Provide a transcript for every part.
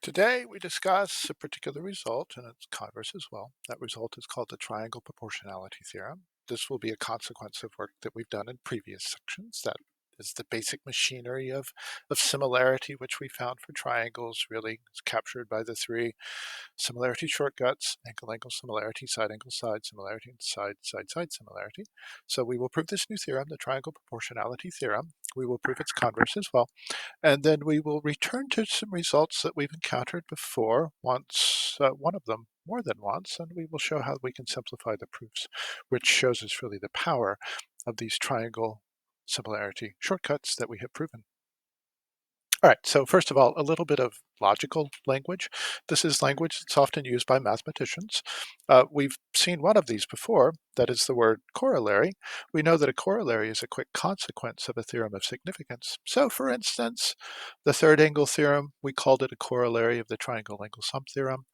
Today we discuss a particular result and its converse as well. That result is called the triangle proportionality theorem. This will be a consequence of work that we've done in previous sections. That is the basic machinery of similarity which we found for triangles, really is captured by the three similarity shortcuts: angle, angle similarity, side similarity, and side similarity. So we will prove this new theorem, the triangle proportionality theorem. We will prove its converse as well. And then we will return to some results that we've encountered before, one of them more than once, and we will show how we can simplify the proofs, which shows us really the power of these triangle similarity shortcuts that we have proven. All right, so first of all, a little bit of logical language. This is language that's often used by mathematicians. We've seen one of these before, that is the word corollary. We know that a corollary is a quick consequence of a theorem of significance. So for instance, the third angle theorem, we called it a corollary of the triangle angle sum theorem.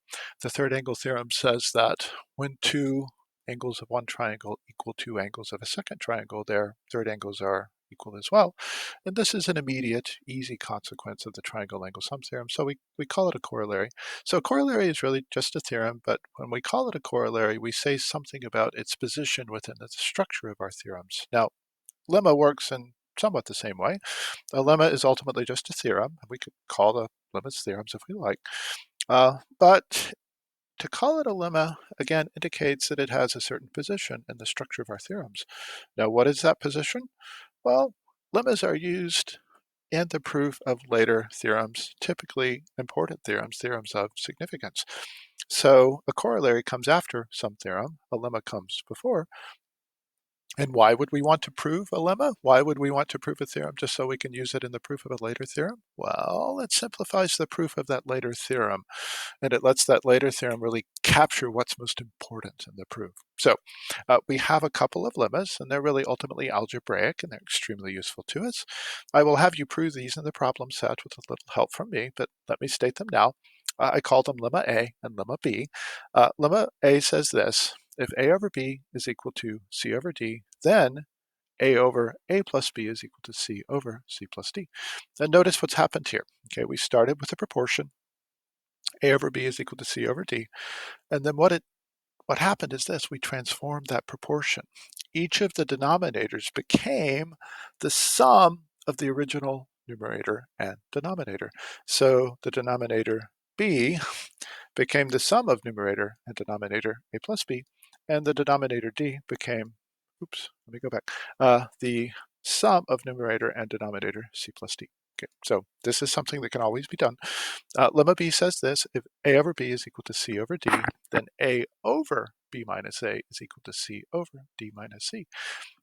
The third angle theorem says that when two angles of one triangle equal two angles of a second triangle, their third angles are equal as well. And this is an immediate, easy consequence of the triangle angle sum theorem, so we call it a corollary. So a corollary is really just a theorem, but when we call it a corollary, we say something about its position within the structure of our theorems. Now, lemma works in somewhat the same way. A lemma is ultimately just a theorem, and we could call the lemmas theorems if we like. But to call it a lemma, again, indicates that it has a certain position in the structure of our theorems. Now, what is that position? Well, lemmas are used in the proof of later theorems, typically important theorems, theorems of significance. So a corollary comes after some theorem, a lemma comes before. And why would we want to prove a lemma? Why would we want to prove a theorem just so we can use it in the proof of a later theorem? Well, it simplifies the proof of that later theorem, and it lets that later theorem really capture what's most important in the proof. So we have a couple of lemmas, and they're really ultimately algebraic, and they're extremely useful to us. I will have you prove these in the problem set with a little help from me, but let me state them now. I call them lemma A and lemma B. Lemma A says this: if A over B is equal to C over D, then A over A plus B is equal to C over C plus D. And notice what's happened here. Okay, we started with a proportion. A over B is equal to C over D. And then what happened is this: we transformed that proportion. Each of the denominators became the sum of the original numerator and denominator. So the denominator B became the sum of numerator and denominator A plus B, and the denominator D became, let me go back, the sum of numerator and denominator C plus D. Okay, so this is something that can always be done. Lemma B says this: if A over B is equal to C over D, then A over B minus A is equal to C over D minus C.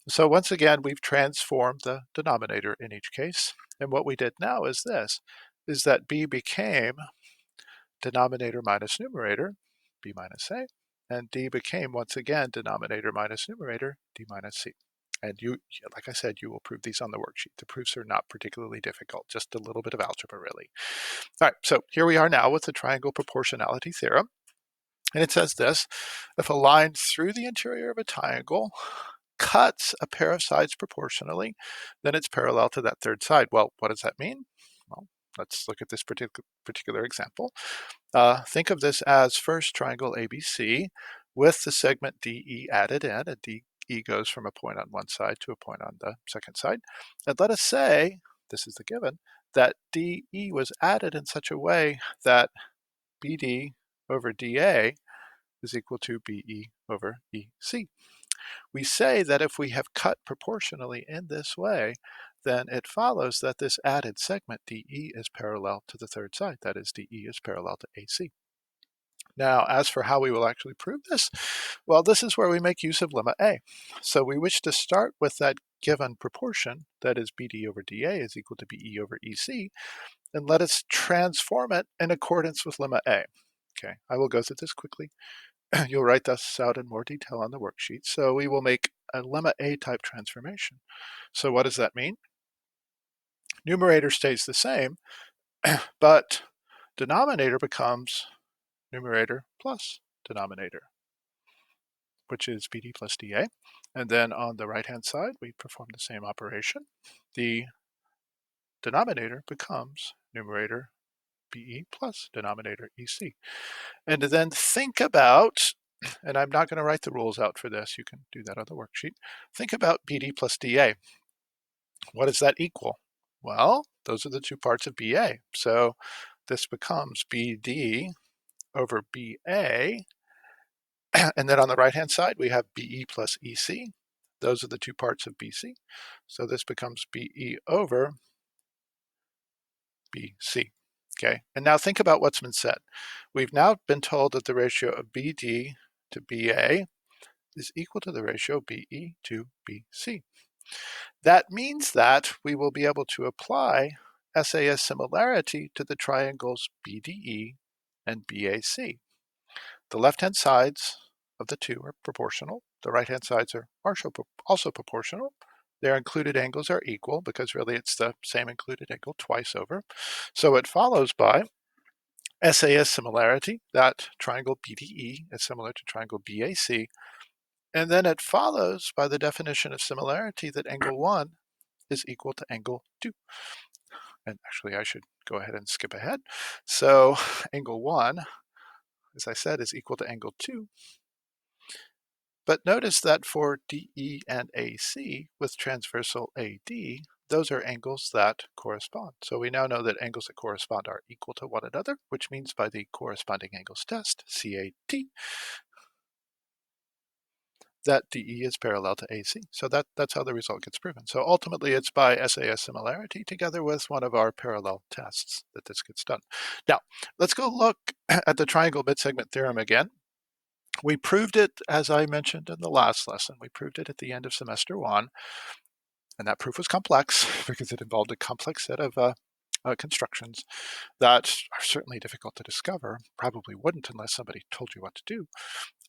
So once again, we've transformed the denominator in each case. And what we did now is this, is that B became denominator minus numerator, B minus A, and D became, once again, denominator minus numerator, D minus C. And you, like I said, you will prove these on the worksheet. The proofs are not particularly difficult, just a little bit of algebra, really. All right, so here we are now with the triangle proportionality theorem. And it says this: if a line through the interior of a triangle cuts a pair of sides proportionally, then it's parallel to that third side. Well, what does that mean? Well, let's look at this particular example. Think of this as first triangle ABC with the segment DE added in, and DE goes from a point on one side to a point on the second side. And let us say, this is the given, that DE was added in such a way that BD over DA is equal to BE over EC. We say that if we have cut proportionally in this way, then it follows that this added segment DE is parallel to the third side, that is, DE is parallel to AC. Now, as for how we will actually prove this, well, this is where we make use of lemma A. So we wish to start with that given proportion, that is BD over DA is equal to BE over EC, and let us transform it in accordance with lemma A. Okay, I will go through this quickly. You'll write this out in more detail on the worksheet. So we will make a lemma A type transformation. So what does that mean? Numerator stays the same, but denominator becomes numerator plus denominator, which is BD plus DA. And then on the right-hand side, we perform the same operation. The denominator becomes numerator BE plus denominator EC. And then think about, and I'm not going to write the rules out for this, you can do that on the worksheet. Think about BD plus DA. What does that equal? Well, those are the two parts of BA. So this becomes BD over BA. And then on the right-hand side, we have BE plus EC. Those are the two parts of BC. So this becomes BE over BC. Okay, and now think about what's been said. We've now been told that the ratio of BD to BA is equal to the ratio BE to BC. That means that we will be able to apply SAS similarity to the triangles BDE and BAC. The left-hand sides of the two are proportional. The right-hand sides are also proportional. Their included angles are equal because really it's the same included angle twice over. So it follows by SAS similarity that triangle BDE is similar to triangle BAC. And then it follows by the definition of similarity that angle 1 is equal to angle 2. And actually, I should go ahead and skip ahead. So angle 1, as I said, is equal to angle 2. But notice that for DE and AC with transversal AD, those are angles that correspond. So we now know that angles that correspond are equal to one another, which means by the corresponding angles test, CAT, that DE is parallel to AC. So that's how the result gets proven. So ultimately, it's by SAS similarity together with one of our parallel tests that this gets done. Now, let's go look at the triangle midsegment theorem again. We proved it, as I mentioned in the last lesson, we proved it at the end of semester 1, and that proof was complex because it involved a complex set of constructions that are certainly difficult to discover, probably wouldn't unless somebody told you what to do.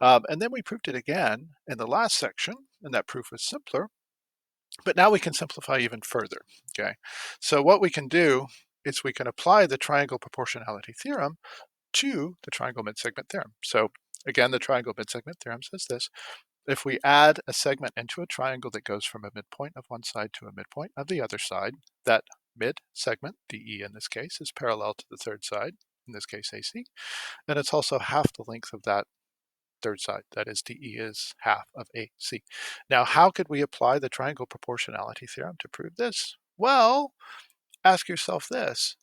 And then we proved it again in the last section, and that proof was simpler, but now we can simplify even further, okay? So what we can do is we can apply the triangle proportionality theorem to the triangle midsegment theorem. So again, the triangle midsegment theorem says this: if we add a segment into a triangle that goes from a midpoint of one side to a midpoint of the other side, that mid segment, DE in this case, is parallel to the third side, in this case AC, and it's also half the length of that third side, that is DE is half of AC. Now, how could we apply the triangle proportionality theorem to prove this? Well, ask yourself this: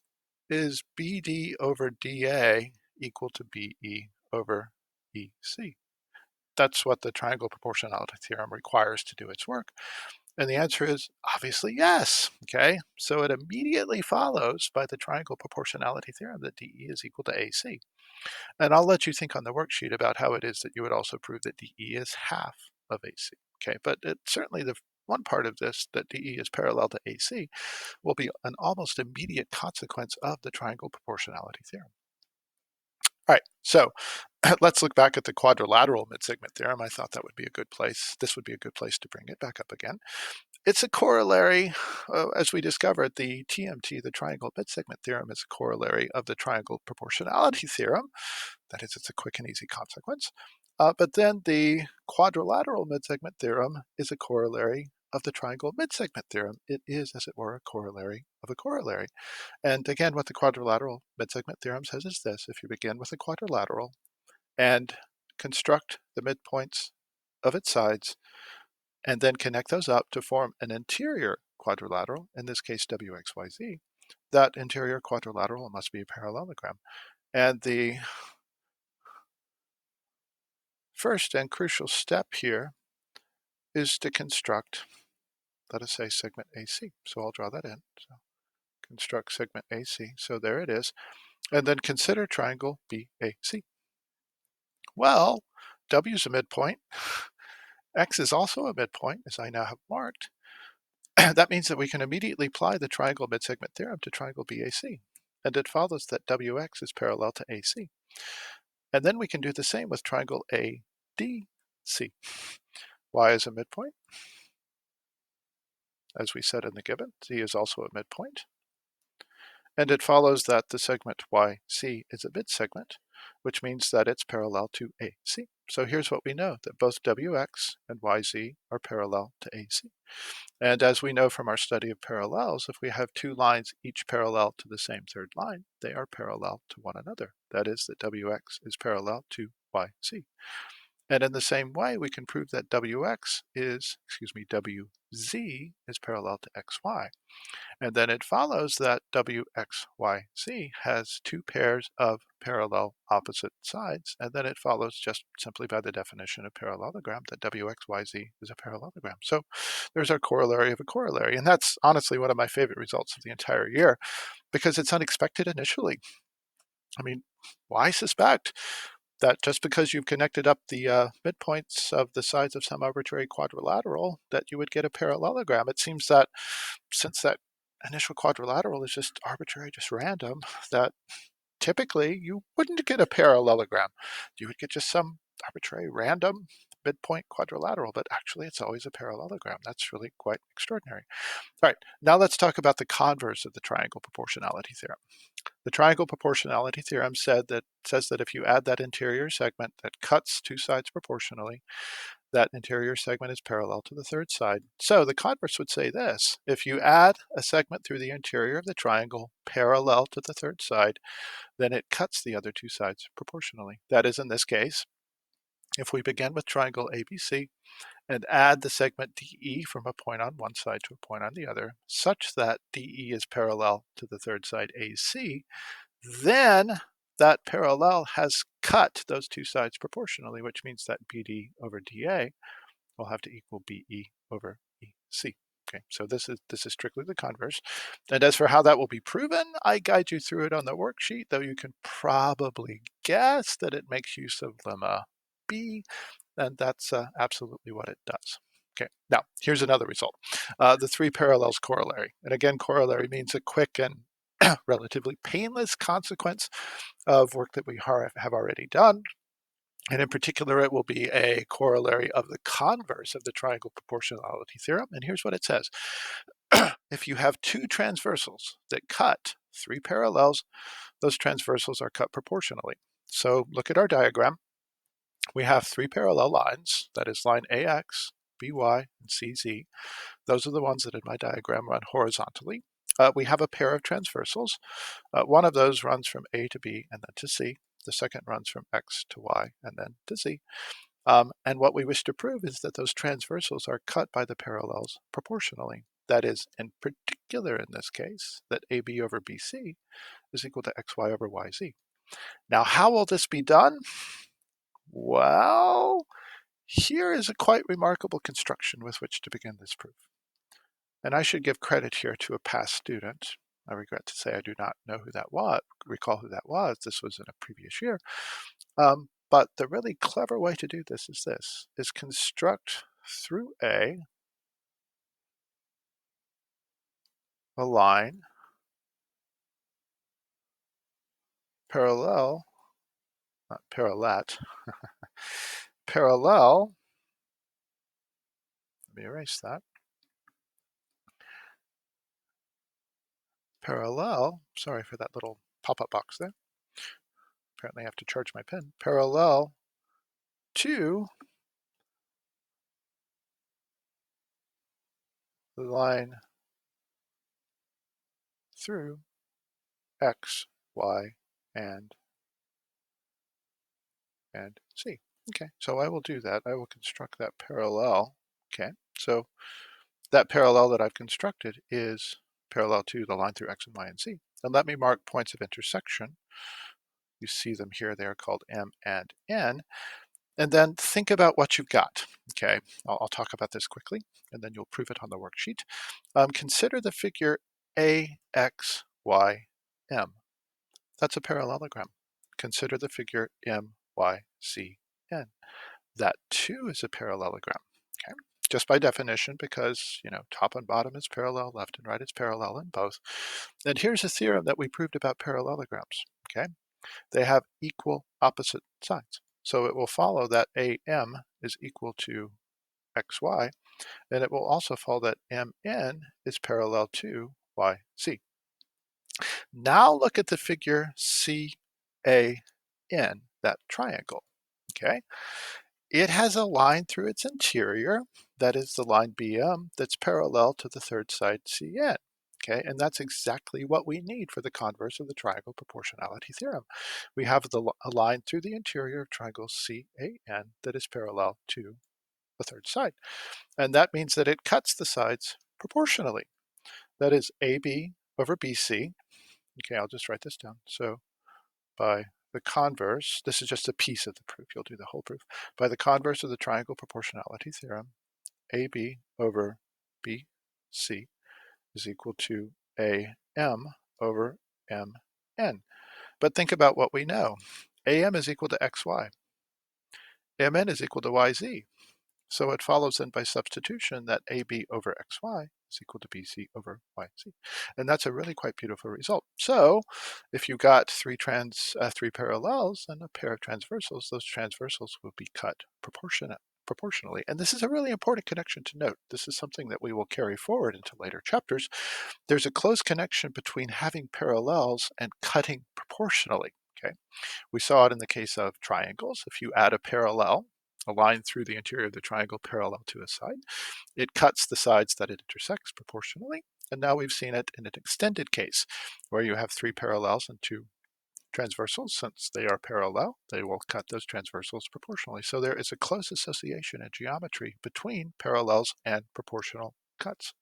is BD over DA equal to BE over EC? That's what the triangle proportionality theorem requires to do its work. And the answer is obviously yes, okay? So it immediately follows by the triangle proportionality theorem that DE is equal to AC. And I'll let you think on the worksheet about how it is that you would also prove that DE is half of AC, okay? But certainly the one part of this, that DE is parallel to AC, will be an almost immediate consequence of the triangle proportionality theorem. All right, so let's look back at the quadrilateral midsegment theorem. I thought that would be a good place. This would be a good place to bring it back up again. It's a corollary, as we discovered, the TMT, the triangle midsegment theorem, is a corollary of the triangle proportionality theorem. That is, it's a quick and easy consequence. But then the quadrilateral midsegment theorem is a corollary of the triangle midsegment theorem. It is, as it were, a corollary of a corollary. And again, what the quadrilateral midsegment theorem says is this: if you begin with a quadrilateral and construct the midpoints of its sides, and then connect those up to form an interior quadrilateral, in this case WXYZ, that interior quadrilateral must be a parallelogram. And the first and crucial step here is to construct, let us say, segment AC. So I'll draw that in. So construct segment AC. So there it is. And then consider triangle BAC. Well, W is a midpoint. X is also a midpoint, as I now have marked. That means that we can immediately apply the triangle midsegment theorem to triangle BAC. And it follows that WX is parallel to AC. And then we can do the same with triangle ADC. Y is a midpoint. As we said in the given, Z is also a midpoint. And it follows that the segment YC is a midsegment, which means that it's parallel to AC. So here's what we know, that both WX and YZ are parallel to AC. And as we know from our study of parallels, if we have two lines each parallel to the same third line, they are parallel to one another. That is, that WX is parallel to YZ. And in the same way, we can prove that WZ is parallel to XY. And then it follows that WXYZ has two pairs of parallel opposite sides. And then it follows just simply by the definition of parallelogram that WXYZ is a parallelogram. So there's our corollary of a corollary. And that's honestly one of my favorite results of the entire year because it's unexpected initially. I mean, why suspect that just because you've connected up the midpoints of the sides of some arbitrary quadrilateral that you would get a parallelogram? It seems that since that initial quadrilateral is just arbitrary, just random, that typically you wouldn't get a parallelogram. You would get just some arbitrary random midpoint quadrilateral, but actually it's always a parallelogram. That's really quite extraordinary. All right, now let's talk about the converse of the triangle proportionality theorem. The triangle proportionality theorem says that if you add that interior segment that cuts two sides proportionally, that interior segment is parallel to the third side. So the converse would say this: if you add a segment through the interior of the triangle parallel to the third side, then it cuts the other two sides proportionally. That is, in this case, if we begin with triangle ABC and add the segment DE from a point on one side to a point on the other, such that DE is parallel to the third side AC, then that parallel has cut those two sides proportionally, which means that BD over DA will have to equal BE over EC. Okay, so this is strictly the converse. And as for how that will be proven, I guide you through it on the worksheet, though you can probably guess that it makes use of lemma B, and that's absolutely what it does. Okay, now here's another result. The three parallels corollary. And again, corollary means a quick and relatively painless consequence of work that we have already done. And in particular, it will be a corollary of the converse of the triangle proportionality theorem. And here's what it says. If you have two transversals that cut three parallels, those transversals are cut proportionally. So look at our diagram. We have three parallel lines, that is line AX, BY, and CZ. Those are the ones that in my diagram run horizontally. We have a pair of transversals. One of those runs from A to B and then to C. The second runs from X to Y and then to Z. And what we wish to prove is that those transversals are cut by the parallels proportionally. That is, in particular in this case, that AB over BC is equal to XY over YZ. Now, how will this be done? Well, here is a quite remarkable construction with which to begin this proof. And I should give credit here to a past student. I regret to say I do not know who that was, recall who that was. This was in a previous year. But the really clever way to do this is construct through a line parallel, not parallel, parallel, let me erase that, parallel, sorry for that little pop-up box there. Apparently I have to charge my pen. Parallel to the line through X, Y, and C. Okay, so I will do that. I will construct that parallel. Okay, so that parallel that I've constructed is parallel to the line through X and Y and Z. And let me mark points of intersection. You see them here. They are called M and N. And then think about what you've got. Okay, I'll talk about this quickly, and then you'll prove it on the worksheet. Consider the figure AXYM. That's a parallelogram. Consider the figure MYCN. That too is a parallelogram. Okay, just by definition, because top and bottom is parallel, left and right is parallel in both. And here's a theorem that we proved about parallelograms. Okay, they have equal opposite sides. So it will follow that AM is equal to XY, and it will also follow that MN is parallel to YC. Now look at the figure CAN, that triangle. okay? It has a line through its interior, that is the line BM, that's parallel to the third side CN. Okay, and that's exactly what we need for the converse of the triangle proportionality theorem. We have a line through the interior of triangle CAN that is parallel to the third side. And that means that it cuts the sides proportionally. That is AB over BC. Okay, I'll just write this down. So by the converse, this is just a piece of the proof, you'll do the whole proof. By the converse of the triangle proportionality theorem, AB over BC is equal to AM over MN. But think about what we know. AM is equal to XY. MN is equal to YZ. So it follows then by substitution that AB over XY is equal to BC over YZ. And that's a really quite beautiful result. So if you got three parallels and a pair of transversals, those transversals will be cut proportionally. And this is a really important connection to note. This is something that we will carry forward into later chapters. There's a close connection between having parallels and cutting proportionally. Okay, we saw it in the case of triangles. If you add a line through the interior of the triangle parallel to a side, it cuts the sides that it intersects proportionally. And now we've seen it in an extended case where you have three parallels and two transversals. Since they are parallel, they will cut those transversals proportionally. So there is a close association in geometry between parallels and proportional cuts.